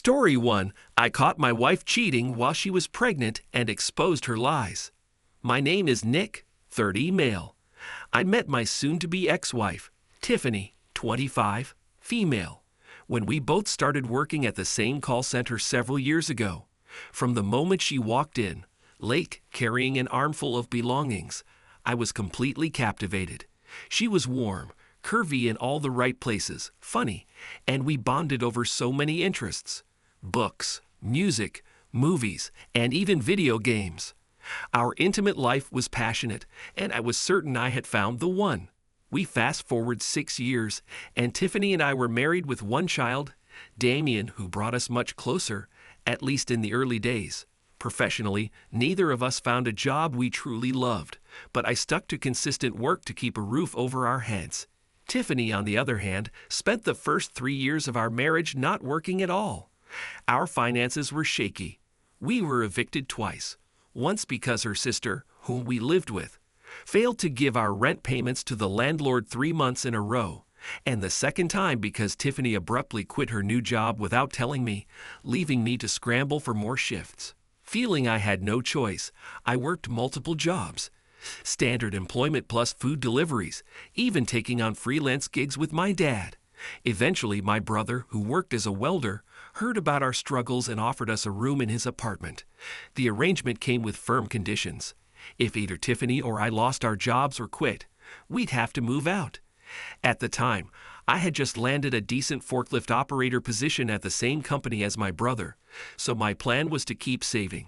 Story 1. I caught my wife cheating while she was pregnant and exposed her lies. My name is Nick, 30, male. I met my soon-to-be ex-wife, Tiffany, 25, female, when we both started working at the same call center several years ago. From the moment she walked in, late carrying an armful of belongings, I was completely captivated. She was warm, curvy in all the right places, funny, and we bonded over so many interests: books, music, movies, and even video games. Our intimate life was passionate, and I was certain I had found the one. We fast forward 6 years, and Tiffany and I were married with one child, Damien, who brought us much closer, at least in the early days. Professionally, neither of us found a job we truly loved, but I stuck to consistent work to keep a roof over our heads. Tiffany, on the other hand, spent the first 3 years of our marriage not working at all. Our finances were shaky. We were evicted twice, once because her sister, whom we lived with, failed to give our rent payments to the landlord 3 months in a row, and the second time because Tiffany abruptly quit her new job without telling me, leaving me to scramble for more shifts. Feeling I had no choice, I worked multiple jobs, standard employment plus food deliveries, even taking on freelance gigs with my dad. Eventually, my brother, who worked as a welder, heard about our struggles and offered us a room in his apartment. The arrangement came with firm conditions. If either Tiffany or I lost our jobs or quit, we'd have to move out. At the time, I had just landed a decent forklift operator position at the same company as my brother, so my plan was to keep saving.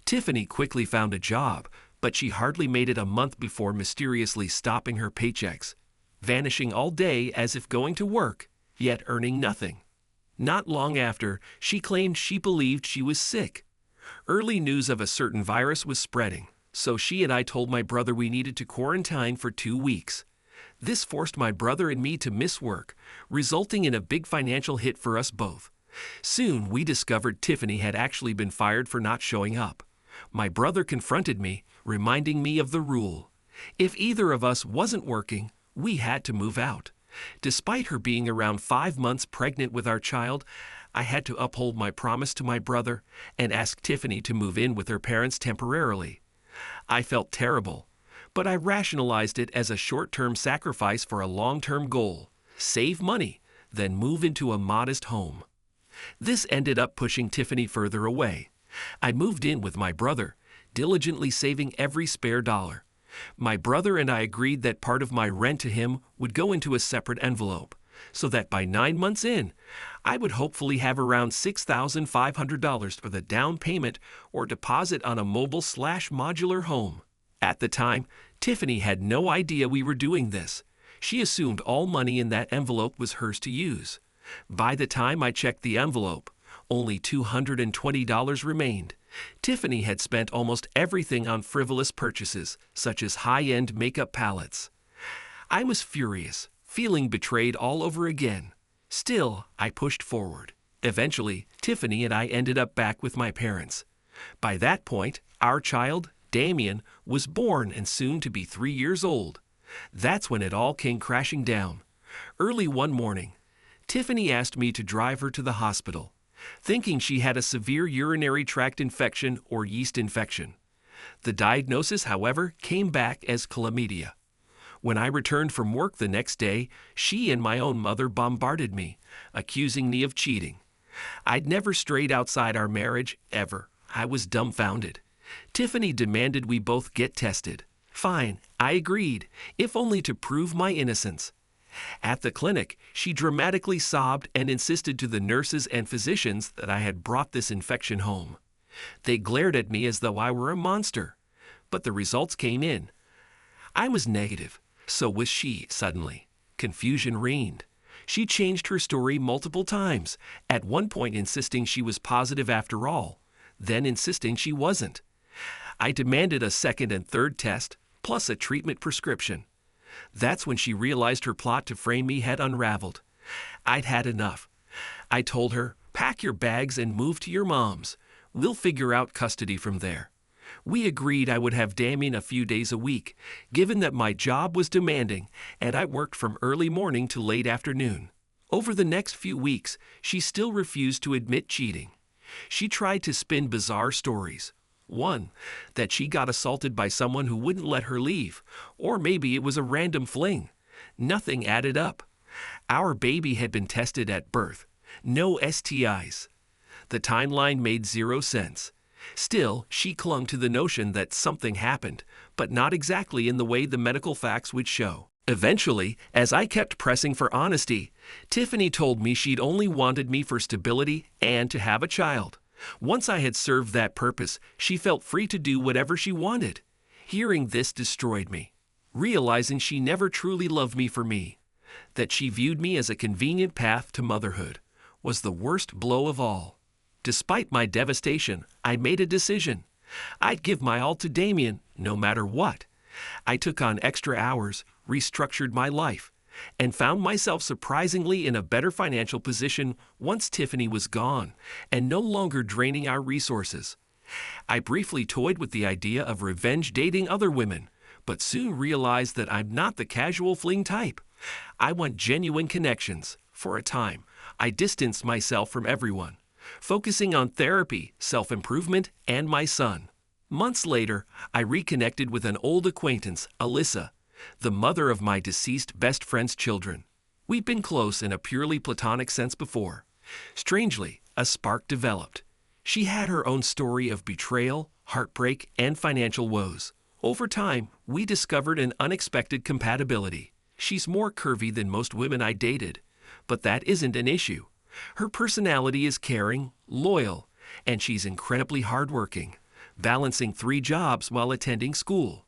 Tiffany quickly found a job, but she hardly made it a month before mysteriously stopping her paychecks, vanishing all day as if going to work, yet earning nothing. Not long after, she claimed she believed she was sick. Early news of a certain virus was spreading, so she and I told my brother we needed to quarantine for 2 weeks. This forced my brother and me to miss work, resulting in a big financial hit for us both. Soon, we discovered Tiffany had actually been fired for not showing up. My brother confronted me, reminding me of the rule: if either of us wasn't working, we had to move out. Despite her being around 5 months pregnant with our child, I had to uphold my promise to my brother and ask Tiffany to move in with her parents temporarily. I felt terrible, but I rationalized it as a short-term sacrifice for a long-term goal: save money, then move into a modest home. This ended up pushing Tiffany further away. I moved in with my brother, diligently saving every spare dollar. My brother and I agreed that part of my rent to him would go into a separate envelope, so that by 9 months in, I would hopefully have around $6,500 for the down payment or deposit on a mobile/modular home. At the time, Tiffany had no idea we were doing this. She assumed all money in that envelope was hers to use. By the time I checked the envelope, only $220 remained. Tiffany had spent almost everything on frivolous purchases, such as high-end makeup palettes. I was furious, feeling betrayed all over again. Still, I pushed forward. Eventually, Tiffany and I ended up back with my parents. By that point, our child, Damien, was born and soon to be 3 years old. That's when it all came crashing down. Early one morning, Tiffany asked me to drive her to the hospital, thinking she had a severe urinary tract infection or yeast infection. The diagnosis, however, came back as chlamydia. When I returned from work the next day, she and my own mother bombarded me, accusing me of cheating. I'd never strayed outside our marriage, ever. I was dumbfounded. Tiffany demanded we both get tested. Fine, I agreed, if only to prove my innocence. At the clinic, she dramatically sobbed and insisted to the nurses and physicians that I had brought this infection home. They glared at me as though I were a monster. But the results came in. I was negative, so was she suddenly. Confusion reigned. She changed her story multiple times, at one point insisting she was positive after all, then insisting she wasn't. I demanded a second and third test, plus a treatment prescription. That's when she realized her plot to frame me had unraveled. I'd had enough. I told her, "Pack your bags and move to your mom's. We'll figure out custody from there." We agreed I would have Damien a few days a week, given that my job was demanding and I worked from early morning to late afternoon. Over the next few weeks, she still refused to admit cheating. She tried to spin bizarre stories. One, that she got assaulted by someone who wouldn't let her leave, or maybe it was a random fling. Nothing added up. Our baby had been tested at birth. No STIs. The timeline made zero sense. Still, she clung to the notion that something happened, but not exactly in the way the medical facts would show. Eventually, as I kept pressing for honesty, Tiffany told me she'd only wanted me for stability and to have a child. Once I had served that purpose, she felt free to do whatever she wanted. Hearing this destroyed me. Realizing she never truly loved me for me, that she viewed me as a convenient path to motherhood, was the worst blow of all. Despite my devastation, I made a decision. I'd give my all to Damien, no matter what. I took on extra hours, restructured my life, and found myself surprisingly in a better financial position once Tiffany was gone and no longer draining our resources. I briefly toyed with the idea of revenge dating other women, but soon realized that I'm not the casual fling type. I want genuine connections. For a time, I distanced myself from everyone, focusing on therapy, self-improvement, and my son. Months later, I reconnected with an old acquaintance, Alyssa, the mother of my deceased best friend's children. We'd been close in a purely platonic sense before. Strangely, a spark developed. She had her own story of betrayal, heartbreak, and financial woes. Over time, we discovered an unexpected compatibility. She's more curvy than most women I dated, but that isn't an issue. Her personality is caring, loyal, and she's incredibly hardworking, balancing 3 jobs while attending school.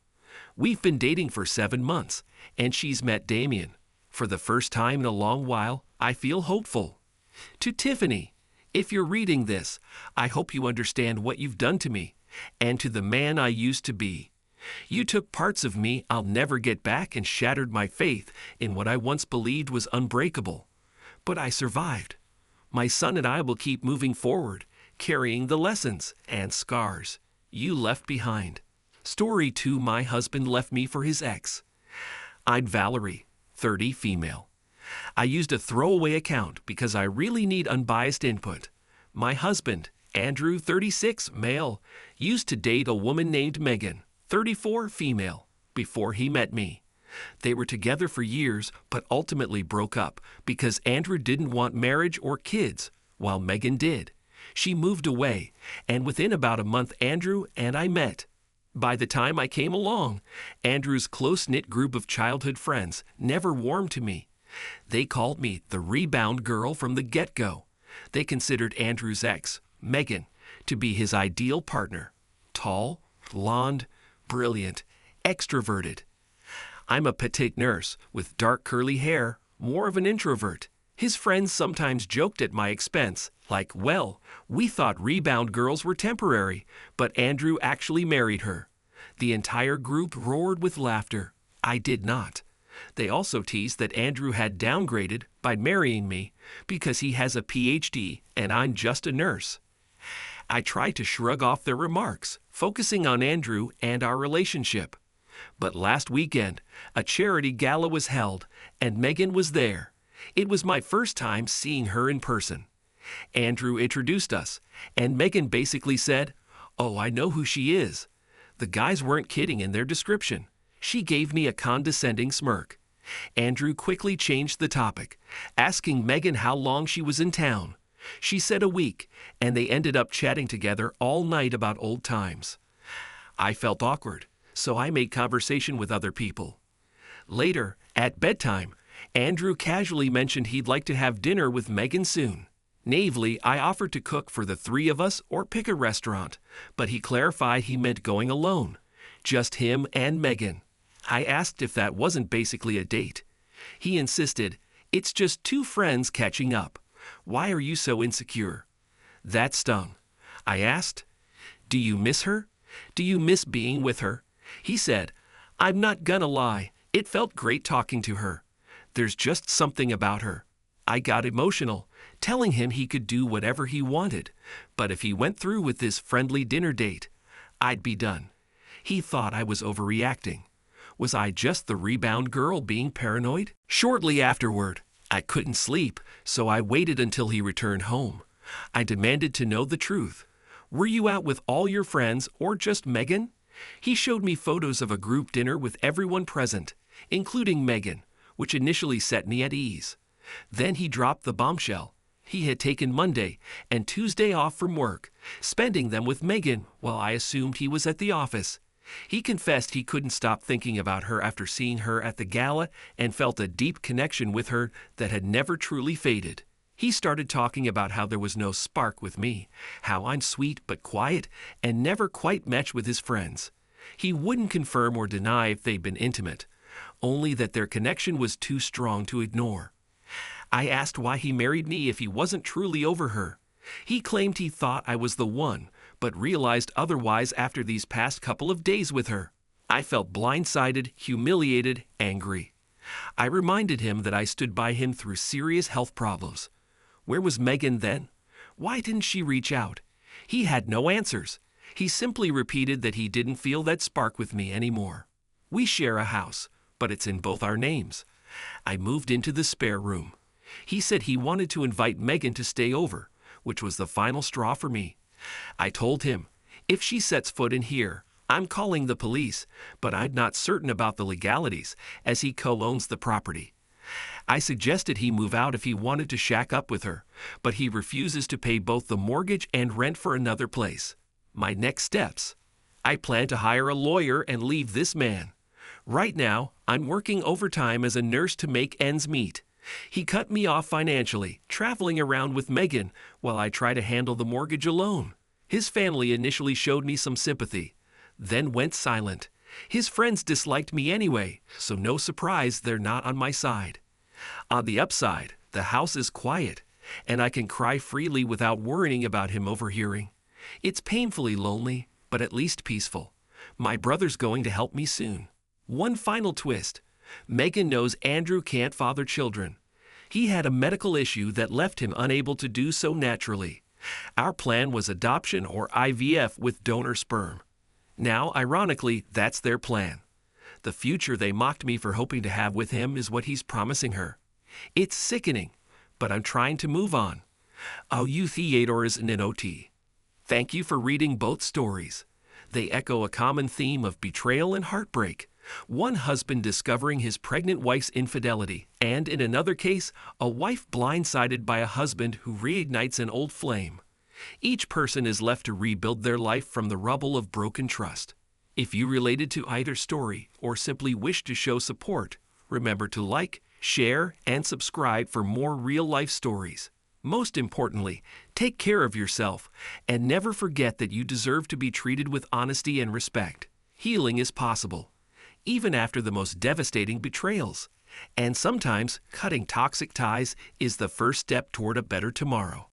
We've been dating for 7 months, and she's met Damien. For the first time in a long while, I feel hopeful. To Tiffany, if you're reading this, I hope you understand what you've done to me, and to the man I used to be. You took parts of me I'll never get back and shattered my faith in what I once believed was unbreakable. But I survived. My son and I will keep moving forward, carrying the lessons and scars you left behind. Story 2: My husband left me for his ex. I'm Valerie, 30, female. I used a throwaway account because I really need unbiased input. My husband, Andrew, 36, male, used to date a woman named Megan, 34, female, before he met me. They were together for years, but ultimately broke up because Andrew didn't want marriage or kids, while Megan did. She moved away, and within about a month Andrew and I met. By the time I came along, Andrew's close-knit group of childhood friends never warmed to me. They called me the rebound girl from the get-go. They considered Andrew's ex, Megan, to be his ideal partner. Tall, blonde, brilliant, extroverted. I'm a petite nurse with dark curly hair, more of an introvert. His friends sometimes joked at my expense, like, well, we thought rebound girls were temporary, but Andrew actually married her. The entire group roared with laughter. I did not. They also teased that Andrew had downgraded by marrying me because he has a PhD and I'm just a nurse. I tried to shrug off their remarks, focusing on Andrew and our relationship. But last weekend, a charity gala was held, and Megan was there. It was my first time seeing her in person. Andrew introduced us, and Megan basically said, "Oh, I know who she is." The guys weren't kidding in their description. She gave me a condescending smirk. Andrew quickly changed the topic, asking Megan how long she was in town. She said a week, and they ended up chatting together all night about old times. I felt awkward, so I made conversation with other people. Later, at bedtime, Andrew casually mentioned he'd like to have dinner with Megan soon. Naively, I offered to cook for the 3 of us or pick a restaurant, but he clarified he meant going alone, just him and Megan. I asked if that wasn't basically a date. He insisted, "It's just 2 friends catching up. Why are you so insecure?" That stung. I asked, "Do you miss her? Do you miss being with her?" He said, "I'm not gonna lie, it felt great talking to her. There's just something about her." I got emotional, telling him he could do whatever he wanted, but if he went through with this friendly dinner date, I'd be done. He thought I was overreacting. Was I just the rebound girl being paranoid? Shortly afterward, I couldn't sleep, so I waited until he returned home. I demanded to know the truth. Were you out with all your friends or just Megan? He showed me photos of a group dinner with everyone present, including Megan, which initially set me at ease. Then he dropped the bombshell. He had taken Monday and Tuesday off from work, spending them with Megan while I assumed he was at the office. He confessed he couldn't stop thinking about her after seeing her at the gala and felt a deep connection with her that had never truly faded. He started talking about how there was no spark with me, how I'm sweet but quiet and never quite match with his friends. He wouldn't confirm or deny if they'd been intimate, only that their connection was too strong to ignore. I asked why he married me if he wasn't truly over her. He claimed he thought I was the one, but realized otherwise after these past couple of days with her. I felt blindsided, humiliated, angry. I reminded him that I stood by him through serious health problems. Where was Megan then? Why didn't she reach out? He had no answers. He simply repeated that he didn't feel that spark with me anymore. We share a house, but it's in both our names. I moved into the spare room. He said he wanted to invite Megan to stay over, which was the final straw for me. I told him, if she sets foot in here, I'm calling the police, but I'm not certain about the legalities, as he co-owns the property. I suggested he move out if he wanted to shack up with her, but he refuses to pay both the mortgage and rent for another place. My next steps. I plan to hire a lawyer and leave this man. Right now, I'm working overtime as a nurse to make ends meet. He cut me off financially, traveling around with Megan while I try to handle the mortgage alone. His family initially showed me some sympathy, then went silent. His friends disliked me anyway, so no surprise they're not on my side. On the upside, the house is quiet, and I can cry freely without worrying about him overhearing. It's painfully lonely, but at least peaceful. My brother's going to help me soon. One final twist. Megan knows Andrew can't father children. He had a medical issue that left him unable to do so naturally. Our plan was adoption or IVF with donor sperm. Now, ironically, that's their plan. The future they mocked me for hoping to have with him is what he's promising her. It's sickening, but I'm trying to move on. I'll euthanize an OT. Thank you for reading both stories. They echo a common theme of betrayal and heartbreak. One husband discovering his pregnant wife's infidelity, and in another case, a wife blindsided by a husband who reignites an old flame. Each person is left to rebuild their life from the rubble of broken trust. If you related to either story or simply wish to show support, remember to like, share, and subscribe for more real-life stories. Most importantly, take care of yourself and never forget that you deserve to be treated with honesty and respect. Healing is possible, even after the most devastating betrayals. And sometimes cutting toxic ties is the first step toward a better tomorrow.